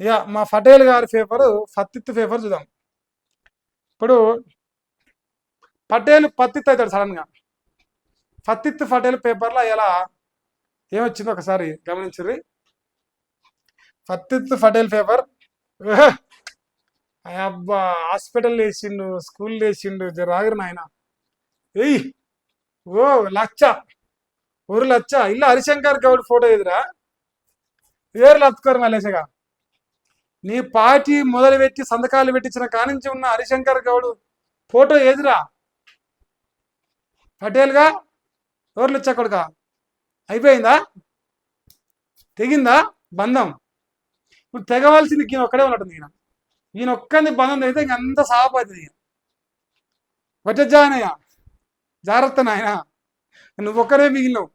ఇక మా పటేల్ గారి పేపరు పత్తిత్తు పేపర్ చూద్దాం. ఇప్పుడు పటేల్ పత్తిత్తు అవుతాడు సడన్గా. పత్తిత్తు పటేల్ పేపర్లో ఎలా ఏమొచ్చిందో ఒకసారి గమనించుర్రి. పత్తిత్తు పటేల్ పేపర్ అబ్బా హాస్పిటల్ వేసిండు, స్కూల్ వేసిండు, జరాగిరి నాయన. ఎయ్ ఓ లచ్చ ఒక లచ్చ ఇలా హరిశంకర్ గౌడ్ ఫోటో ఎదురా వేరు లత్తుకోరు మలేషగా. నీ పార్టీ మొదలుపెట్టి సంతకాలు పెట్టించిన కానించి ఉన్న హరిశంకర్ గౌడ్ ఫోటో ఎదురా పటేల్గా ఎవరు లచ్చ కొడుక. అయిపోయిందా, తెగిందా బంధం? ఇప్పుడు తెగవలసింది ఈయన ఒక్కడే ఉన్నట్టుంది. ఈయన ఒక్కరిని బంధం అయితే ఇంక అంత సాగుపోతుంది. వచ్చానయ్య జాగ్రత్త నాయన, నువ్వు ఒక్కరే మిగిలినవు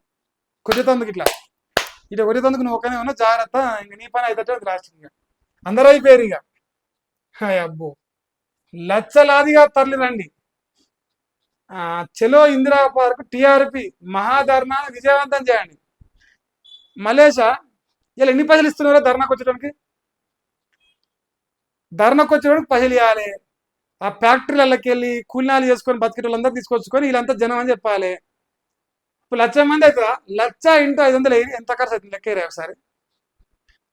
కొద్దితందుకు ఇట్లా కొద్దితందుకు నువ్వు ఒక్కనే ఉన్నావు జాగ్రత్త. ఇంక నీ పని అయితే రాష్ట్రంగా అందరూ అయిపోయారు. ఇక అబ్బో లచ్చలాదిగా తరలి రండి. చెలో ఇందిరా పార్క్ టిఆర్పి మహాధర్నా విజయవంతం చేయండి. మలేషా ఇలా ఎన్ని పైసలు ఇస్తున్నారో ధర్నాకు వచ్చేటానికి? ధర్నాకు వచ్చేటానికి పైసలు ఇవ్వాలి. ఆ ఫ్యాక్టరీలకి వెళ్ళి కూలినాలు చేసుకొని బతికే వాళ్ళందరూ తీసుకొచ్చుకొని వీళ్ళంతా జనం అని చెప్పాలి. ఇప్పుడు 1,00,000 మంది అవుతుందా? 1,00,000 ఇంటూ 500 ఎంత ఖర్చు అవుతుంది లెక్కేరే ఒకసారి.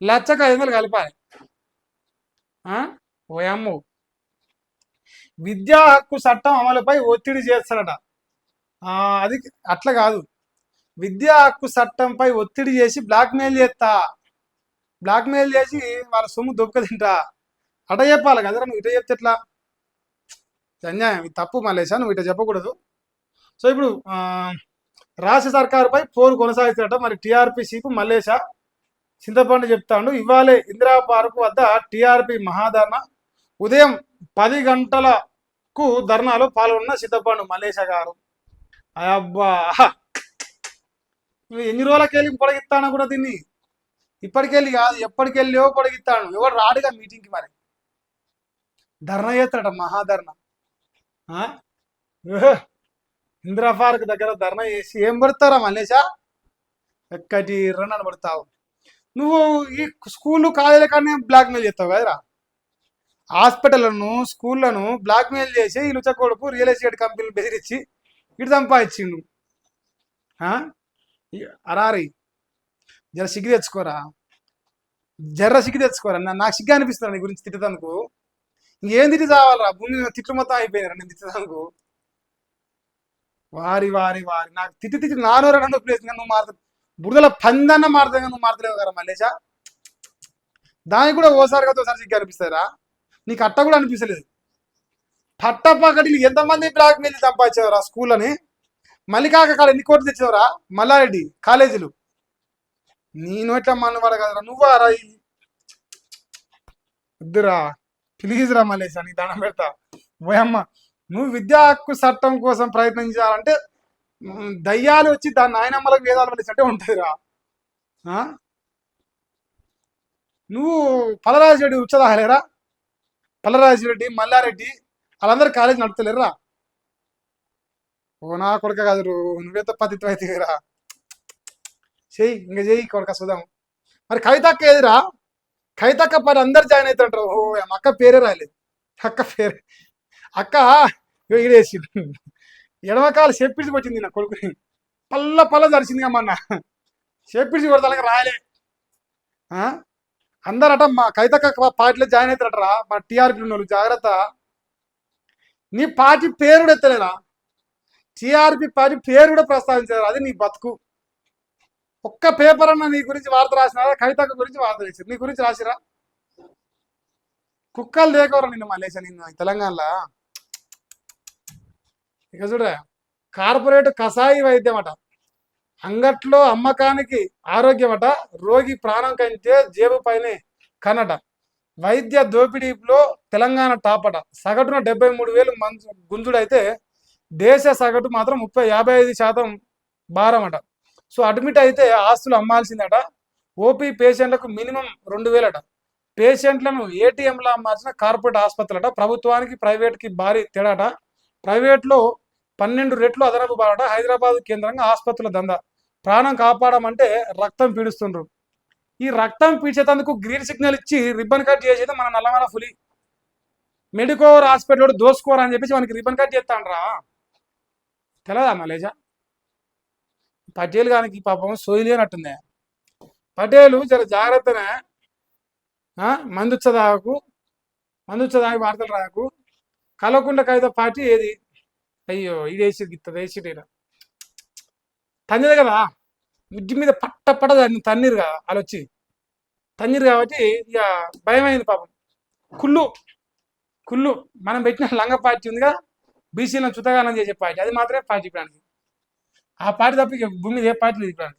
1,00,000కు 500 కలపాలి. ఓయమ్ము విద్యా హక్కు చట్టం అమలుపై ఒత్తిడి చేస్తాడట. అది అట్లా కాదు, విద్యా హక్కు చట్టంపై ఒత్తిడి చేసి బ్లాక్మెయిల్ చేసి వాళ్ళ సొమ్ము దొబ్బక తింటా అట చెప్పాలి కదరా. నువ్వు ఇట చెప్తే ఎట్లా? అన్యాయం, ఇది తప్పు మలేషా, నువ్వు ఇట చెప్పకూడదు. సో ఇప్పుడు రాష్ట్ర సర్కారుపై పోరు కొనసాగిస్తాడట. మరి టీఆర్పీ చీఫ్ మల్లేషా చింతపండు చెప్తాడు. ఇవాళే ఇందిరా పార్క్ వద్ద టీఆర్పీ మహాధర్నా ఉదయం 10 గంటలకు ధర్నాలో పాల్గొన్న చింతపండు మల్లేషా గారు. అబ్బా ఎన్ని రోజులకెళ్ళి పొడిగిస్తాను కూడా దీన్ని, ఇప్పటికెళ్ళి కాదు ఎప్పటికెళ్ళో పొడిగిస్తాను. ఎవడు రాడుగా మీటింగ్కి, మరి ధర్నా చేస్తాడట మహాధర్నా. ఇందిరా పార్క్ దగ్గర ధర్నా చేసి ఏం పడతారా మల్లేషా? ఎక్కటి రన్నాను పడతావు నువ్వు. ఈ స్కూళ్ళు కాలేజీల కానీ బ్లాక్మెయిల్ చేస్తావు కదరా. హాస్పిటల్లను స్కూళ్లను బ్లాక్మెయిల్ చేసి ఈ లుచ కొడుకు రియల్ ఎస్టేట్ కంపెనీలు బెదిరించి ఇటు సంపాదించిండు. అరారి జర సిగ్గు తెచ్చుకోరా, నాకు సిగ్గు అనిపిస్తుంది నీ గురించి తిట్టేందుకు. ఇంకేం తిట్టి చావాలరా, భూమి తిట్లు మొత్తం అయిపోయినారా నేను తిట్టేందుకు. వారి నాకు తిట్టి నానూర నొప్పి వేసింది. నువ్వు మారుతా బురదల పందన్న మారుతా, నువ్వు మారతలేవు కదా మల్లేషా. దానికి కూడా ఓసారిగా ఒకసారి సిగ్గు అనిపిస్తారా? నీకు అట్ట కూడా అనిపిస్తలేదు. పట్టపక్కటి ఎంతమంది బ్లాక్ మెయిల్ సంపాదించేవరా స్కూళ్ళని. మల్లికాక కాడ ఎన్ని కోట్లు తెచ్చేవరా మల్లారెడ్డి కాలేజీలు. నేను ఎట్లా మనవాడు కదరా నువ్వు. రా వద్దురా ప్లీజ్ రా మల్లేషా, నీకు దండం పెడతా. ఓయమ్మ నువ్వు విద్యా హక్కు చట్టం కోసం ప్రయత్నించాలంటే దయ్యాలు వచ్చి దాన్ని నాయనమ్మలకు వేదాలు పడినట్టే ఉంటుందిరా. నువ్వు పలరాజరెడ్డి ఉచ్చదాహలేరా? పలరాజరెడ్డి మల్లారెడ్డి వాళ్ళందరూ కాలేజీ నడుపుతలేరురా. ఓ నా కొడుక కాదు, నువ్వేత పతిత్వం అవుతుందిరా. చెయ్యి ఇంకా చెయ్యి కొడుక చూద్దాం. మరి కవితక్క ఏదిరా? కవితక్క పని అందరు జాయిన్ అవుతుంటారు. ఓ అక్క పేరే రాలేదు. అక్క ఈడేసి ఎడమకాలు చెప్పిడికి వచ్చింది నా కొడుకుని. పల్ల జరిచింది అమ్మన్న చెప్పిడిచి కొడతానికి రాయలే. అందరట మా కవితక్క పార్టీలో జాయిన్ అవుతారటరా మా టీఆర్పీ ఉన్న జాగ్రత్త. నీ పార్టీ పేరు కూడా ఎత్తలేరా? టీఆర్పీ పార్టీ పేరు కూడా ప్రస్తావించారు. అది నీ బతుకు. ఒక్క పేపర్ అన్న నీ గురించి వార్త రాసినారా? కవితక్క గురించి వార్త రాశారు, నీ గురించి రాసిరా? కుక్కలు లేకవరా నిన్ను మలేషా, నిన్ను తెలంగాణలో. ఇక చూడ కార్పొరేట్ కషాయి వైద్యం అట, అంగట్లో అమ్మకానికి ఆరోగ్యం అట, రోగి ప్రాణం కంటే జేబు పైనే కనట. వైద్య దోపిడీలో తెలంగాణ టాప్ అట. సగటున 73,000 గుంజుడైతే దేశ సగటు మాత్రం 55% భారం అట. సో అడ్మిట్ అయితే ఆస్తులు అమ్మాల్సిందట. ఓపీ పేషెంట్లకు మినిమం 2,000 అట. పేషెంట్లను ఏటీఎంలా మార్చిన కార్పొరేట్ ఆసుపత్రులట. ప్రభుత్వానికి ప్రైవేట్కి భారీ తేడాట. ప్రైవేట్లో 12 రెట్లు అదనపు బారట. హైదరాబాద్ కేంద్రంగా ఆసుపత్రుల దందా. ప్రాణం కాపాడమంటే రక్తం పీడిస్తుండ్రు. ఈ రక్తం పీల్చేందుకు గ్రీన్ సిగ్నల్ ఇచ్చి రిబ్బన్ కట్ చేసేది మన నల్లమల పులి. మెడికోర్ హాస్పిటల్ దోసుకోరా అని చెప్పేసి మనకి రిబ్బన్ కట్ చేస్తాండ్రా. తెలదా మలేజా? పటేల్ గానికి పాపం సోయిలేనట్టుంది. పటేలు జర జాగ్రత్తనే, మందుచ్చదాకు మందుచ్చదాకి వార్తలు రాకు. కలవకుండా కవిత పార్టీ ఏది? అయ్యో ఇది వేసి గిత్తది వేసి తన్నీరు కదా, ముడ్డి మీద పట్ట పడదు తన్నీరు కదా, వాళ్ళు వచ్చి తన్నీరు కాబట్టి ఇక భయమైంది పాపం. కుళ్ళు కుళ్ళు మనం పెట్టిన లంగ పార్టీ ఉందిగా, బీసీలను చుతగానం చేసే పార్టీ, అది మాత్రమే పార్టీ ఇప్పుడు. ఆ పార్టీ తప్ప ఇక భూమి మీద ఏ పార్టీ లేదు ఇప్పుడు.